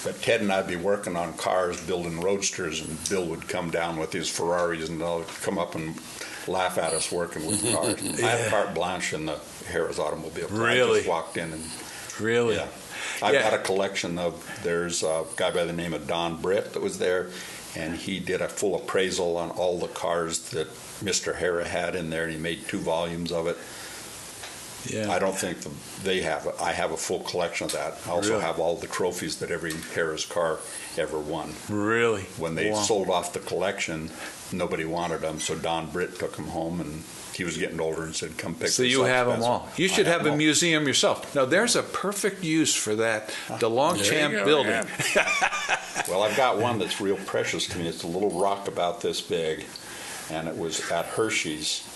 But Ted and I'd be working on cars, building roadsters, and Bill would come down with his Ferraris and they'll come up and laugh at us working with cars. I had carte blanche in the Harris automobile. Really? I just walked in and... Really? Yeah. I've got a collection there's a guy by the name of Don Britt that was there, and he did a full appraisal on all the cars that Mr. Hara had in there, and he made 2 volumes of it. Yeah. I don't think they have it. I have a full collection of that. I also have all the trophies that every Harris car ever won. Really? When they sold off the collection, nobody wanted them, so Don Britt took them home, and he was getting older and said, come pick this up. So you have them all. You should have a museum yourself. Now, there's a perfect use for that, the Longchamp building. Yeah. Well, I've got one that's real precious to me. It's a little rock about this big, and it was at Hershey's.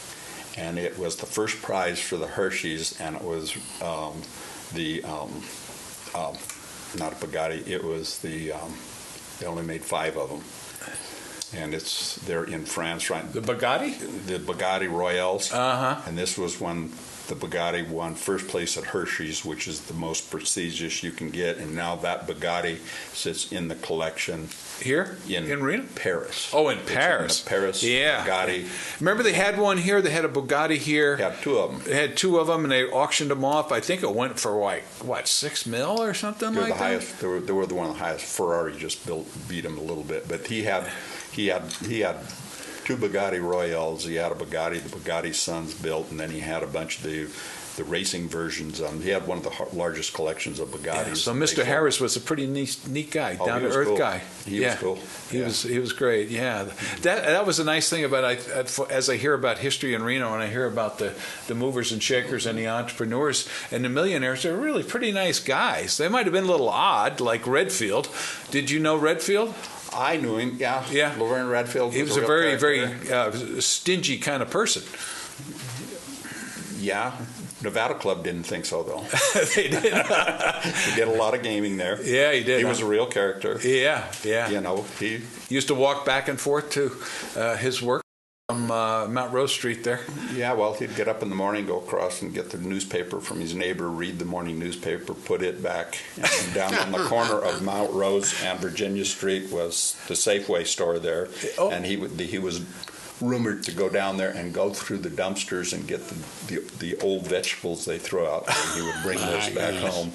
And it was the first prize for the Hershey's, and it was not a Bugatti. It was they only made 5 of them, and they're in France, right? The Bugatti? The Bugatti Royales. Uh-huh. And this was when the Bugatti won first place at Hershey's, which is the most prestigious you can get, and now that Bugatti sits in the collection. Here? In Reno? Paris. Oh, in Paris. In the Paris Bugatti. Remember they had one here? They had a Bugatti here. They had 2 of them. They had 2 of them, and they auctioned them off. I think it went for, $6 million or something like that? They were one of the highest. Ferrari just beat them a little bit. But he had 2 Bugatti Royales. He had a Bugatti, the Bugatti Sons built, and then he had a bunch of the racing versions. He had one of the largest collections of Bugattis. Yeah, so Mr. Harris was a pretty neat guy, down-to-earth guy. He was cool. He was great, yeah. That was a nice thing about as I hear about history in Reno, and I hear about the movers and shakers and the entrepreneurs and the millionaires, they're really pretty nice guys. They might have been a little odd, like Redfield. Did you know Redfield? I knew him, yeah. Laverne Redfield. He was a very, very stingy kind of person. Yeah. Nevada Club didn't think so, though. They did. He did a lot of gaming there. Yeah, he did. He was a real character. Yeah. He used to walk back and forth to his work from Mount Rose Street there. Yeah, well, he'd get up in the morning, go across and get the newspaper from his neighbor, read the morning newspaper, put it back, and down on the corner of Mount Rose and Virginia Street was the Safeway store there. Oh. And he was rumored to go down there and go through the dumpsters and get the old vegetables they throw out, and he would bring those back home.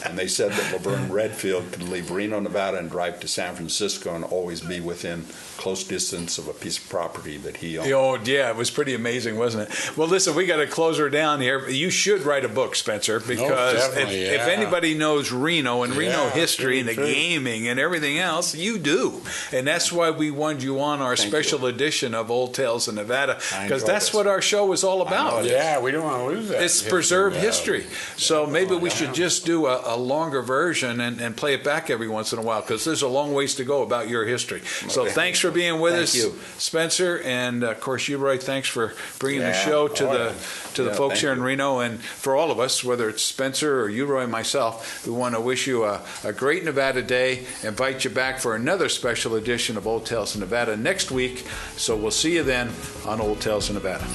And they said that Laverne Redfield could leave Reno, Nevada, and drive to San Francisco and always be within close distance of a piece of property that he owned. Oh, yeah, it was pretty amazing, wasn't it? Well, listen, we got to close her down here. You should write a book, Spencer, because if anybody knows Reno and Reno history and the gaming and everything else, you do. And that's why we wanted you on our special edition of Old Tales of Nevada, because that's what our show is all about. Yeah, we don't want to lose that. It's preserved history. So maybe we should just do a longer version and play it back every once in a while, because there's a long ways to go about your history. So thanks for being with us, Spencer, and of course you, Roy. Thanks for bringing the show to the folks here in Reno, and for all of us, whether it's Spencer or you, Roy, and myself, we want to wish you a great Nevada day. Invite you back for another special edition of Old Tales of Nevada next week. So we'll see you then on Old Tales of Nevada.